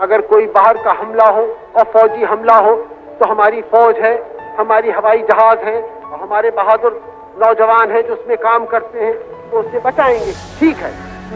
अगर कोई बाहर का हमला हो और फौजी हमला हो तो हमारी फौज है, हमारी हवाई जहाज है और हमारे बहादुर नौजवान हैं जो उसमें काम करते हैं, तो उससे बचाएंगे, ठीक है।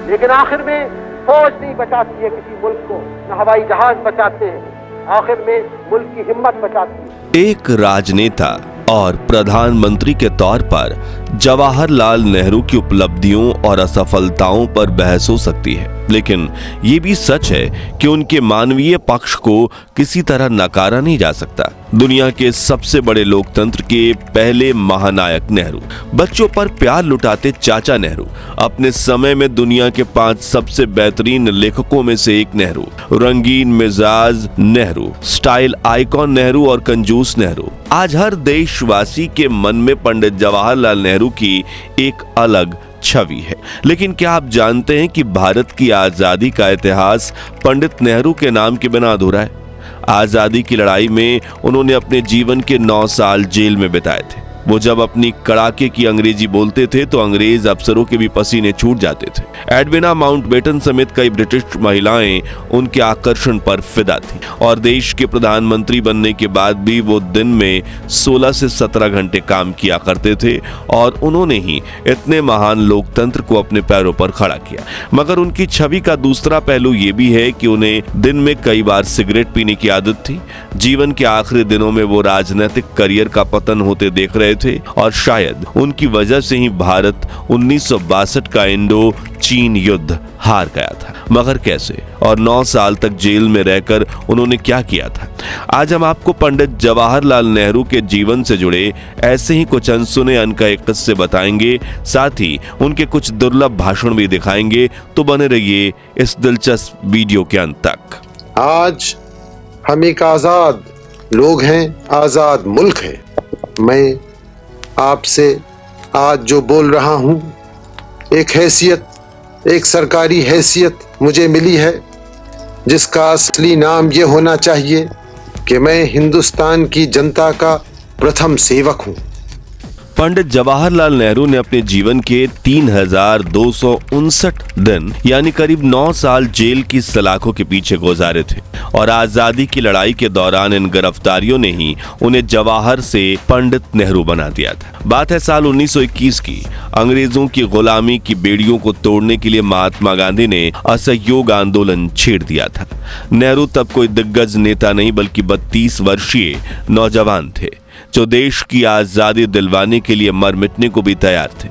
लेकिन आखिर में फौज नहीं बचाती है किसी मुल्क को, न हवाई जहाज बचाते हैं, आखिर में मुल्क की हिम्मत बचाती है। एक राजनेता और प्रधानमंत्री के तौर पर जवाहरलाल नेहरू की उपलब्धियों और असफलताओं पर बहस हो सकती है, लेकिन ये भी सच है कि उनके मानवीय पक्ष को किसी तरह नकारा नहीं जा सकता। दुनिया के सबसे बड़े लोकतंत्र के पहले महानायक नेहरू, बच्चों पर प्यार लुटाते चाचा नेहरू, अपने समय में दुनिया के 5 सबसे बेहतरीन लेखकों में से एक नेहरू, रंगीन मिजाज नेहरू, स्टाइल आइकॉन नेहरू और कंजूस नेहरू। आज हर देशवासी के मन में पंडित जवाहरलाल नेहरू की एक अलग छवि है। लेकिन क्या आप जानते हैं कि भारत की आजादी का इतिहास पंडित नेहरू के नाम के बिना अधूरा है? आजादी की लड़ाई में उन्होंने अपने जीवन के 9 साल जेल में बिताए थे। वो जब अपनी कड़ाके की अंग्रेजी बोलते थे तो अंग्रेज अफसरों के भी पसीने छूट जाते थे। एडविना माउंटबेटन समेत कई ब्रिटिश महिलाएं उनके आकर्षण पर फिदा थीं और देश के प्रधानमंत्री बनने के बाद भी वो दिन में 16 से 17 घंटे काम किया करते थे और उन्होंने ही इतने महान लोकतंत्र को अपने पैरों पर खड़ा किया। मगर उनकी छवि का दूसरा पहलू ये भी है कि उन्हें दिन में कई बार सिगरेट पीने की आदत थी। जीवन के आखिरी दिनों में वो राजनीतिक करियर का पतन होते देख रहे थे और शायद उनकी वजह से ही भारत 1962 का इंडो चीन युद्ध हार गया था। मगर कैसे और 9 साल तक जेल में रहकर उन्होंने क्या किया था? आज हम आपको पंडित जवाहरलाल नेहरू के जीवन से जुड़े ऐसे ही कुछ अनसुने अनकहे किस्से बताएंगे, साथ ही उनके कुछ दुर्लभ भाषण भी दिखाएंगे। तो बने रहिए इस दिलचस्प वीडियो के अंत तक। आज हम एक आजाद लोग हैं, आजाद मुल्क है। मैं आपसे आज जो बोल रहा हूं, एक हैसियत, एक सरकारी हैसियत मुझे मिली है जिसका असली नाम ये होना चाहिए कि मैं हिंदुस्तान की जनता का प्रथम सेवक हूं। पंडित जवाहरलाल नेहरू ने अपने जीवन के 3259 दिन यानी करीब 9 साल जेल की सलाखों के पीछे गुजारे थे और आजादी की लड़ाई के दौरान इन गिरफ्तारियों ने ही उन्हें जवाहर से पंडित नेहरू बना दिया था। बात है साल 1921 की। अंग्रेजों की गुलामी की बेड़ियों को तोड़ने के लिए महात्मा गांधी ने असहयोग आंदोलन छेड़ दिया था। नेहरू तब कोई दिग्गज नेता नहीं बल्कि 32 वर्षीय नौजवान थे जो देश की आजादी दिलवाने के लिए मर मिटने को भी तैयार थे।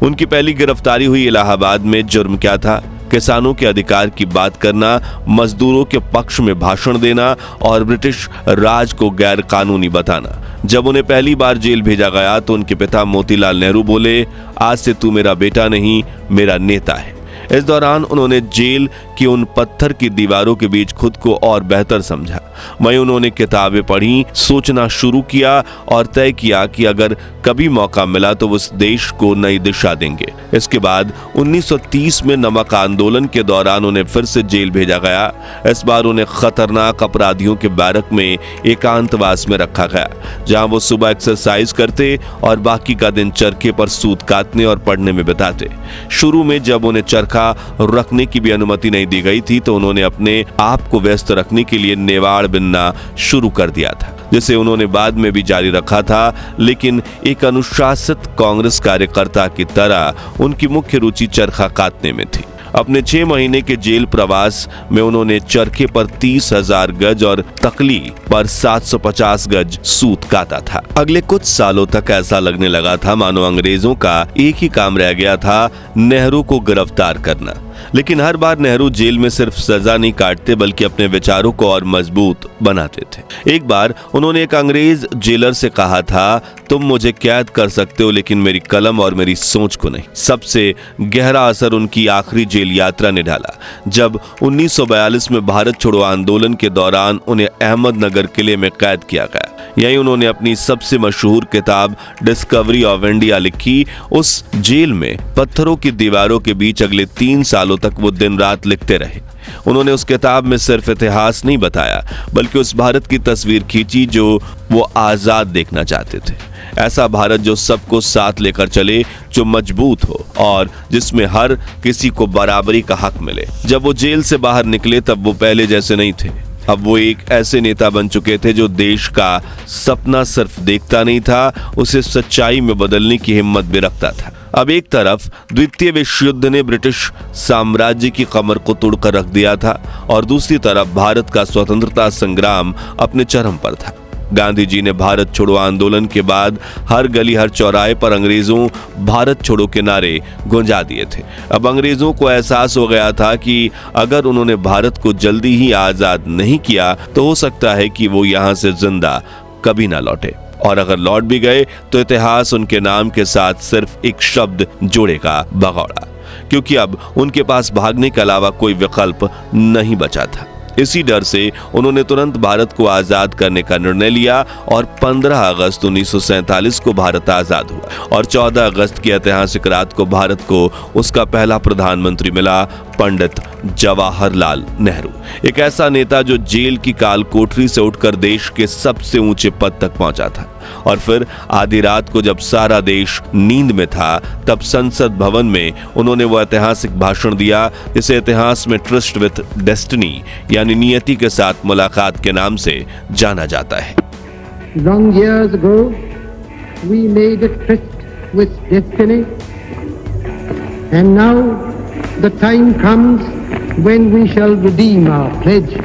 उनकी पहली गिरफ्तारी हुई इलाहाबाद में। जुर्म क्या था? किसानों के अधिकार की बात करना, मजदूरों के पक्ष में भाषण देना और ब्रिटिश राज को गैर कानूनी बताना। जब उन्हें पहली बार जेल भेजा गया तो उनके पिता मोतीलाल नेहरू बोले, आज से तू मेरा बेटा नहीं, मेरा नेता है। इस दौरान उन्होंने जेल की उन पत्थर की दीवारों के बीच खुद को और बेहतर समझा। वहीं उन्होंने किताबें पढ़ी, सोचना शुरू किया और तय किया कि अगर कभी मौका मिला तो उस देश को नई दिशा देंगे। इसके बाद 1930 में नमक आंदोलन के दौरान उन्हें फिर से जेल भेजा गया। इस बार उन्हें खतरनाक अपराधियों के बैरक में एकांतवास में रखा गया, जहां वो सुबह एक्सरसाइज करते और बाकी का दिन चरखे पर सूत काटने और पढ़ने में बिताते। शुरू में जब उन्हें चरखा रखने की भी अनुमति नहीं दी गई थी तो उन्होंने अपने आप को व्यस्त रखने के लिए नेवाड़ बिनना शुरू कर दिया था, जिसे उन्होंने बाद में भी जारी रखा था। लेकिन एक अनुशासित कांग्रेस कार्यकर्ता की तरह उनकी मुख्य रुचि चरखा काटने में थी। अपने 6 महीने के जेल प्रवास में उन्होंने चरखे पर 30,000 गज और तकली पर 750 गज सूत काटा था। अगले कुछ सालों तक ऐसा लगने लगा था मानो अंग्रेजों का एक ही काम रह गया था, नेहरू को गिरफ्तार करना। लेकिन हर बार नेहरू जेल में सिर्फ सजा नहीं काटते बल्कि अपने विचारों को और मजबूत बनाते थे। एक बार उन्होंने एक अंग्रेज जेलर से कहा था, तुम मुझे कैद कर सकते हो लेकिन मेरी कलम और मेरी सोच को नहीं। सबसे गहरा असर उनकी आखिरी जेल यात्रा ने डाला, जब 1942 में भारत छोड़ो आंदोलन के दौरान उन्हें अहमदनगर किले में कैद किया गया। यहीं उन्होंने अपनी सबसे मशहूर किताब डिस्कवरी ऑफ इंडिया लिखी। उस जेल में पत्थरों की दीवारों के बीच अगले 3 सालों तक वो दिन रात लिखते रहे। उन्होंने उस किताब में सिर्फ इतिहास नहीं बताया बल्कि उस भारत की तस्वीर खींची जो वो आजाद देखना चाहते थे। ऐसा भारत जो सबको साथ लेकर चले, जो मजबूत हो और जिसमें हर किसी को बराबरी का हक मिले। जब वो जेल से बाहर निकले तब वो पहले जैसे नहीं थे। अब वो एक ऐसे नेता बन चुके थे जो देश का सपना सिर्फ देखता नहीं था, उसे सच्चाई में बदलने की हिम्मत भी रखता था। अब एक तरफ द्वितीय विश्व युद्ध ने ब्रिटिश साम्राज्य की कमर को तोड़कर रख दिया था और दूसरी तरफ भारत का स्वतंत्रता संग्राम अपने चरम पर था। गांधी जी ने भारत छोड़ो आंदोलन के बाद हर गली हर चौराहे पर अंग्रेजों भारत छोड़ो के नारे गुंजा दिए थे। अब अंग्रेजों को एहसास हो गया था कि अगर उन्होंने भारत को जल्दी ही आजाद नहीं किया तो हो सकता है कि वो यहाँ से जिंदा कभी ना लौटे, और अगर लौट भी गए तो इतिहास उनके नाम के साथ सिर्फ एक शब्द जोड़ेगा, भगौड़ा, क्योंकि अब उनके पास भागने के अलावा कोई विकल्प नहीं बचा था। इसी डर से उन्होंने तुरंत भारत को आजाद करने का निर्णय लिया और 15 अगस्त 1947 को भारत आजाद हुआ और 14 अगस्त की ऐतिहासिक रात को भारत को उसका पहला प्रधानमंत्री मिला, पंडित जवाहरलाल नेहरू। एक ऐसा नेता जो जेल की काल कोठरी से उठकर देश के सबसे ऊंचे पद तक पहुंचा था। और फिर आधी रात को जब सारा देश नींद में था तब संसद भवन में उन्होंने वो ऐतिहासिक भाषण दिया जिसे इतिहास में ट्रस्ट विद डेस्टिनी यानी नियति के साथ मुलाकात के नाम से जाना जाता है। Long years ago, we made a tryst with destiny, and now the time comes when we shall redeem our pledge.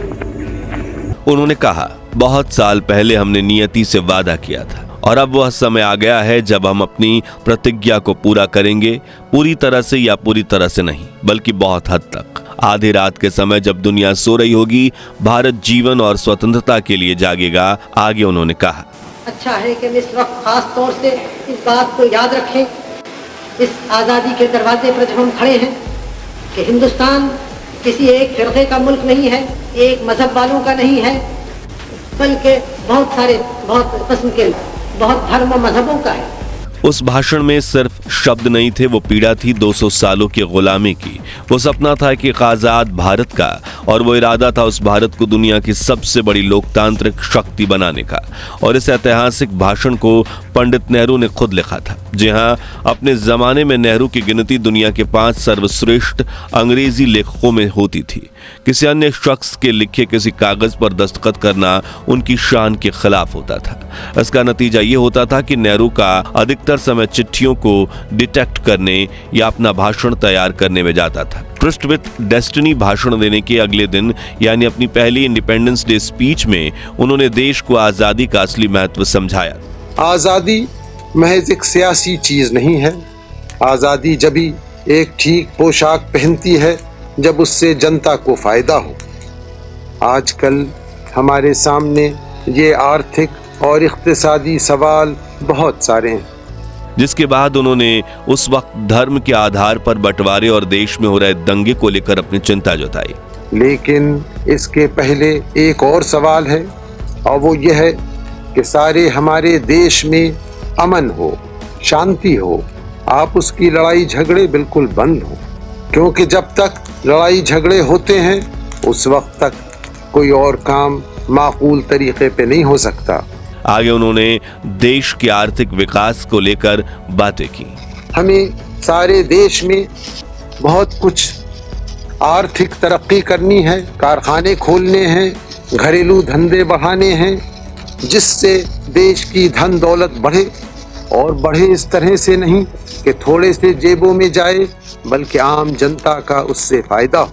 उन्होंने कहा, बहुत साल पहले हमने नियति से वादा किया था और अब वह समय आ गया है जब हम अपनी प्रतिज्ञा को पूरा करेंगे, पूरी तरह से या पूरी तरह से नहीं, बल्कि बहुत हद तक। आधी रात के समय जब दुनिया सो रही होगी, भारत जीवन और स्वतंत्रता के लिए जागेगा, आगे उन्होंने कहा। अच्छा है कि इस वक्त खास तौर से इस बात को याद रखें, इस आज़ादी के दरवाजे पर जब हम खड़े हैं, कि हिंदुस्तान किसी एक फिरके का मुल्क नहीं है, एक मजहब वालों का नहीं है, बल्कि बहुत सारे बहुत किस्म के बहुत धर्म और मजहबों का है। उस भाषण में सिर्फ शब्द नहीं थे, वो पीड़ा थी 200 सालों की गुलामी की। वो सपना था कि एक आजाद भारत का, और वो इरादा था उस भारत को दुनिया की सबसे बड़ी लोकतांत्रिक शक्ति बनाने का। और इस ऐतिहासिक भाषण को पंडित नेहरू ने खुद लिखा था। जी हाँ, अपने जमाने में नेहरू की गिनती दुनिया के 5 सर्वश्रेष्ठ अंग्रेजी लेखकों में होती थी। किसी अन्य शख्स के लिखे किसी कागज पर दस्तखत करना उनकी शान के खिलाफ होता था। इसका नतीजा ये होता था कि नेहरू का अधिकतर समय चिट्ठियों को डिटेक्ट करने या अपना भाषण तैयार करने में जाता था। ट्रस्ट विद डेस्टिनी भाषण देने के अगले दिन यानी अपनी पहली इंडिपेंडेंस डे स्पीच में उन्होंने देश को आजादी का असली महत्व समझाया। आजादी महज एक सियासी चीज नहीं है। आजादी जब भी एक ठीक पोशाक पहनती है जब उससे जनता को फायदा हो। आजकल हमारे सामने ये आर्थिक और इक्तिसादी सवाल बहुत सारे हैं। जिसके बाद उन्होंने उस वक्त धर्म के आधार पर बंटवारे और देश में हो रहे दंगे को लेकर अपनी चिंता जताई। लेकिन इसके पहले एक और सवाल है, और वो ये है कि सारे हमारे देश में अमन हो, शांति हो, आप उसकी लड़ाई झगड़े बिल्कुल बंद हो, क्योंकि जब तक लड़ाई झगड़े होते हैं उस वक्त तक कोई और काम माकूल तरीके पे नहीं हो सकता। आगे उन्होंने देश के आर्थिक विकास को लेकर बातें की। हमें सारे देश में बहुत कुछ आर्थिक तरक्की करनी है, कारखाने खोलने हैं, घरेलू धंधे बढ़ाने हैं, जिससे देश की धन दौलत बढ़े, और बढ़े इस तरह से नहीं कि थोड़े से जेबों में जाए, बल्कि आम जनता का उससे फायदा हो।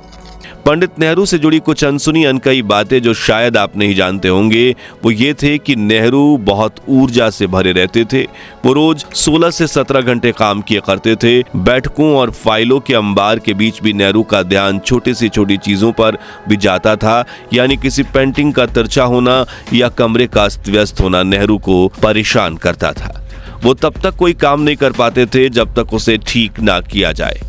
पंडित नेहरू से जुड़ी कुछ अनसुनी अनकही बातें जो शायद आप नहीं जानते होंगे वो ये थे कि नेहरू बहुत ऊर्जा से भरे रहते थे। वो रोज 16 से 17 घंटे काम किया करते थे। बैठकों और फाइलों के अंबार के बीच भी नेहरू का ध्यान छोटी सी छोटी चीजों पर भी जाता था, यानी किसी पेंटिंग का तिरछा होना या कमरे का अस्त व्यस्त होना नेहरू को परेशान करता था। वो तब तक कोई काम नहीं कर पाते थे जब तक उसे ठीक ना किया जाए।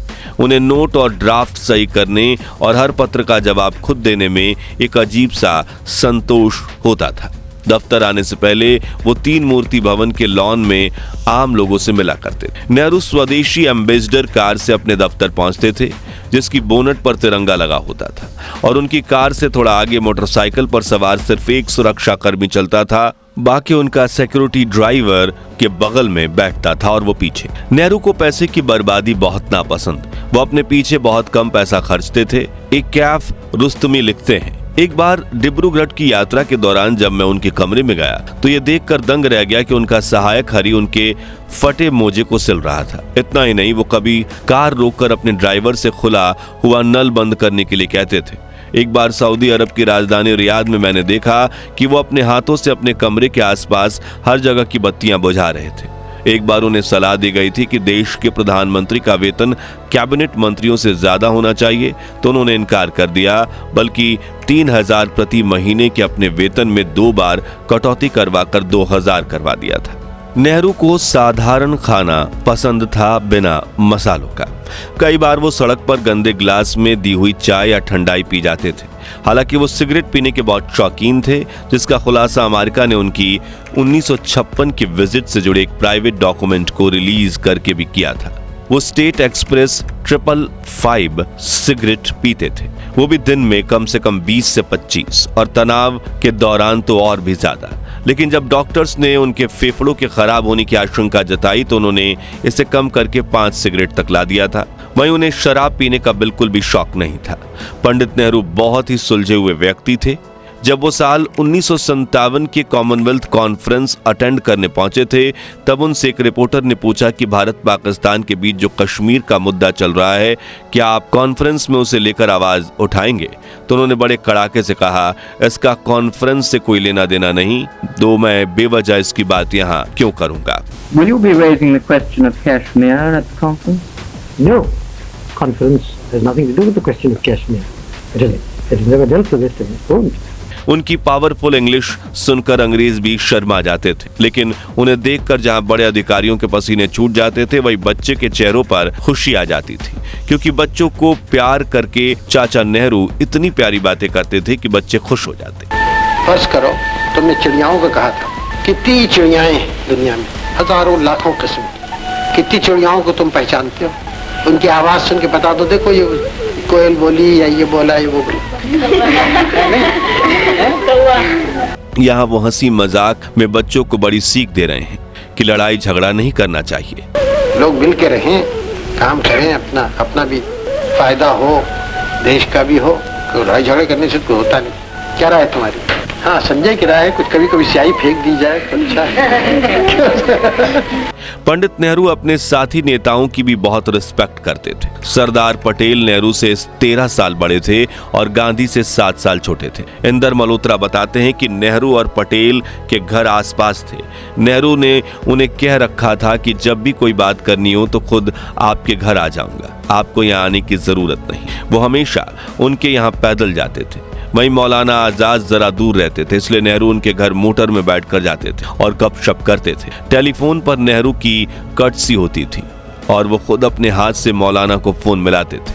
उन्हें नोट और ड्राफ्ट सही करने और हर पत्र का जवाब खुद देने में एक अजीब सा संतोष होता था। दफ्तर आने से पहले वो 3 मूर्ति भवन के लॉन में आम लोगों से मिला करते थे। नेहरू स्वदेशी एम्बेसडर कार से अपने दफ्तर पहुंचते थे, जिसकी बोनट पर तिरंगा लगा होता था, और उनकी कार से थोड़ा आगे मोटरसाइकिल पर सवार सिर्फ एक सुरक्षा कर्मी चलता था। बाकी उनका सिक्योरिटी ड्राइवर के बगल में बैठता था और वो पीछे। नेहरू को पैसे की बर्बादी बहुत नापसंद। वो अपने पीछे बहुत कम पैसा खर्चते थे। एक कैफ रुस्तमी लिखते हैं, एक बार डिब्रूगढ़ की यात्रा के दौरान जब मैं उनके कमरे में गया तो ये देखकर दंग रह गया कि उनका सहायक हरी उनके फटे मोजे को सिल रहा था। इतना ही नहीं, वो कभी कार रोककर अपने ड्राइवर से खुला हुआ नल बंद करने के लिए कहते थे। एक बार सऊदी अरब की राजधानी रियाद में मैंने देखा कि वो अपने हाथों से अपने कमरे के आसपास हर जगह की बत्तियां बुझा रहे थे। एक बार उन्हें सलाह दी गई थी कि देश के प्रधानमंत्री का वेतन कैबिनेट मंत्रियों से ज्यादा होना चाहिए, तो उन्होंने इनकार कर दिया, बल्कि 3000 प्रति महीने के अपने वेतन में 2 बार कटौती करवाकर 2000 करवा दिया था। नेहरू को साधारण खाना पसंद था, बिना मसालों का। कई बार वो सड़क पर गंदे ग्लास में दी हुई चाय या ठंडाई पी जाते थे। हालांकि वो सिगरेट पीने के बहुत शौकीन थे, जिसका खुलासा अमेरिका ने उनकी 1956 की विजिट से जुड़े एक प्राइवेट डॉक्यूमेंट को रिलीज करके भी किया था। वो स्टेट एक्सप्रेस 555 सिगरेट पीते थे, वो भी दिन में कम से कम 20 से 25, और तनाव के दौरान तो और भी ज्यादा। लेकिन जब डॉक्टर्स ने उनके फेफड़ों के खराब होने की आशंका जताई तो उन्होंने इसे कम करके 5 सिगरेट तक ला दिया था। वहीं उन्हें शराब पीने का बिल्कुल भी शौक नहीं था। पंडित नेहरू बहुत ही सुलझे हुए व्यक्ति थे। जब वो साल 1957 के कॉमनवेल्थ कॉन्फ्रेंस अटेंड करने पहुंचे थे, तब उनसे एक रिपोर्टर ने पूछा कि भारत पाकिस्तान के बीच जो कश्मीर का मुद्दा चल रहा है, क्या आप कॉन्फ्रेंस में उसे लेकर आवाज उठाएंगे? तो उन्होंने बड़े कड़ाके से कहा, इसका कॉन्फ्रेंस से कोई लेना देना नहीं, तो मैं बेवजह इसकी बात यहाँ क्यों करूंगा। Will you be raising the question of Kashmir at the conference? No, conference has nothing to do with the question of Kashmir. It has never dealt with it and it won't. उनकी powerful English सुनकर अंग्रेज भी शर्मा जाते थे, लेकिन उन्हें देखकर जहां बड़े अधिकारियों के पसीने छूट जाते थे, वही बच्चे के चेहरों पर खुशी आ जाती थी, क्योंकि बच्चों को प्यार करके चाचा नेहरू इतनी प्यारी बातें करते थे कि बच्चे खुश हो जाते। फर्ज करो तुमने चिड़ियाओं को कहा था, कितनी चिड़ियाएं दुनिया में, हजारों लाखों किस्म की, कितनी चिड़ियाओं को तुम पहचानते हो? उनकी आवाज सुन के बता दो, देखो ये कोयल बोली या ये बोला ये वो बोला। यहाँ वो हंसी मजाक में बच्चों को बड़ी सीख दे रहे हैं कि लड़ाई झगड़ा नहीं करना चाहिए। लोग मिल के रहें, काम करें, अपना भी फायदा हो, देश का भी हो। लड़ाई झगड़े करने से कोई होता नहीं। क्या राय है तुम्हारी? हाँ, संजय की राय है, कुछ कभी स्याही फेंक दी जाए तो अच्छा है। पंडित नेहरू अपने साथी नेताओं की भी बहुत रिस्पेक्ट करते थे। सरदार पटेल नेहरू से 13 साल बड़े थे और गांधी से 7 साल छोटे थे। इंदर मल्होत्रा बताते हैं कि नेहरू और पटेल के घर आसपास थे। नेहरू ने उन्हें कह रखा था कि जब भी कोई बात करनी हो तो खुद आपके घर आ जाऊंगा, आपको यहाँ आने की जरूरत नहीं। वो हमेशा उनके यहाँ पैदल जाते थे। वहीं मौलाना आजाद जरा दूर रहते थे, इसलिए नेहरू उनके घर मोटर में बैठकर जाते थे और गपशप करते थे। टेलीफोन पर नेहरू की कर्टसी होती थी और वो खुद अपने हाथ से मौलाना को फोन मिलाते थे।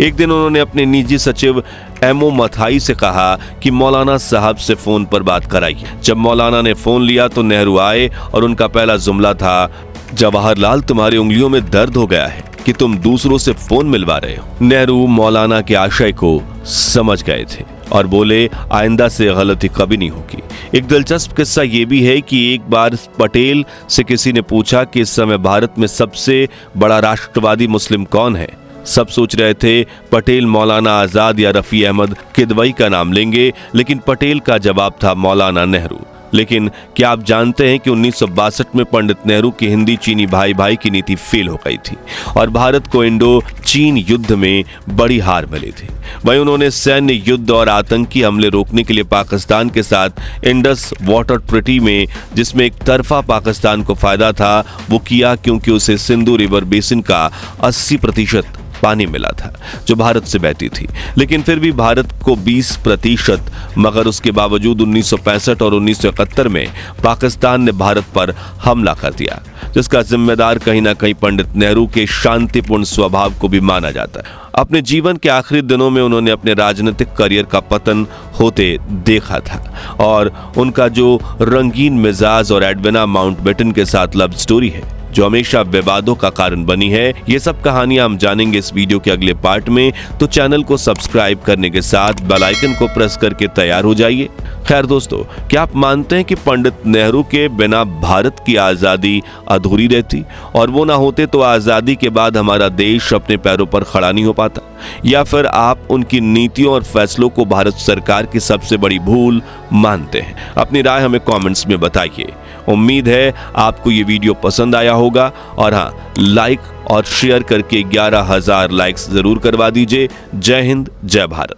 एक दिन उन्होंने अपने निजी सचिव एमओ मथाई से कहा कि मौलाना साहब से फोन पर बात कराइए। जब मौलाना ने फोन लिया तो नेहरू आए और उनका पहला जुमला था, जवाहरलाल तुम्हारी उंगलियों में दर्द हो गया है कि तुम दूसरों से फोन मिलवा रहे हो। नेहरू मौलाना के आशय को समझ गए थे और बोले, आइंदा से गलती कभी नहीं होगी। एक दिलचस्प किस्सा ये भी है कि एक बार पटेल से किसी ने पूछा कि इस समय भारत में सबसे बड़ा राष्ट्रवादी मुस्लिम कौन है। सब सोच रहे थे पटेल मौलाना आजाद या रफी अहमद किदवई का नाम लेंगे, लेकिन पटेल का जवाब था मौलाना नेहरू। लेकिन क्या आप जानते हैं कि 1962 में पंडित नेहरू की हिंदी चीनी भाई भाई की नीति फेल हो गई थी और भारत को इंडो चीन युद्ध में बड़ी हार मिली थी। वहीं उन्होंने सैन्य युद्ध और आतंकी हमले रोकने के लिए पाकिस्तान के साथ इंडस वाटर ट्रीटी में, जिसमें एक तरफा पाकिस्तान को फायदा था, वो किया क्योंकि उसे सिंधु रिवर बेसिन का 80% पानी मिला था जो भारत से बहती थी। लेकिन फिर भी भारत को 20%, मगर उसके बावजूद 1965 और 1971 में पाकिस्तान ने भारत पर हमला कर दिया, जिसका जिम्मेदार कहीं ना कहीं पंडित नेहरू के शांतिपूर्ण स्वभाव को भी माना जाता है। अपने जीवन के आखिरी दिनों में उन्होंने अपने राजनीतिक करियर का पतन होते देखा था और उनका जो रंगीन मिजाज और एडविना माउंटबेटन के साथ लव स्टोरी है जो हमेशा विवादों का कारण बनी है, ये सब कहानियां हम जानेंगे इस वीडियो के अगले पार्ट में। तो चैनल को सब्सक्राइब करने के साथ बेल आइकन को प्रेस करके तैयार हो जाइए। खैर दोस्तों, क्या आप मानते हैं कि पंडित नेहरू के बिना भारत की आजादी अधूरी रहती और वो ना होते तो आजादी के बाद हमारा देश अपने पैरों पर खड़ा नहीं हो पाता? या फिर आप उनकी नीतियों और फैसलों को भारत सरकार की सबसे बड़ी भूल मानते हैं? अपनी राय हमें कमेंट्स में बताइए। उम्मीद है आपको ये वीडियो पसंद आया होगा और हाँ, लाइक और शेयर करके 11,000 लाइक्स जरूर करवा दीजिए। जय हिंद, जय भारत।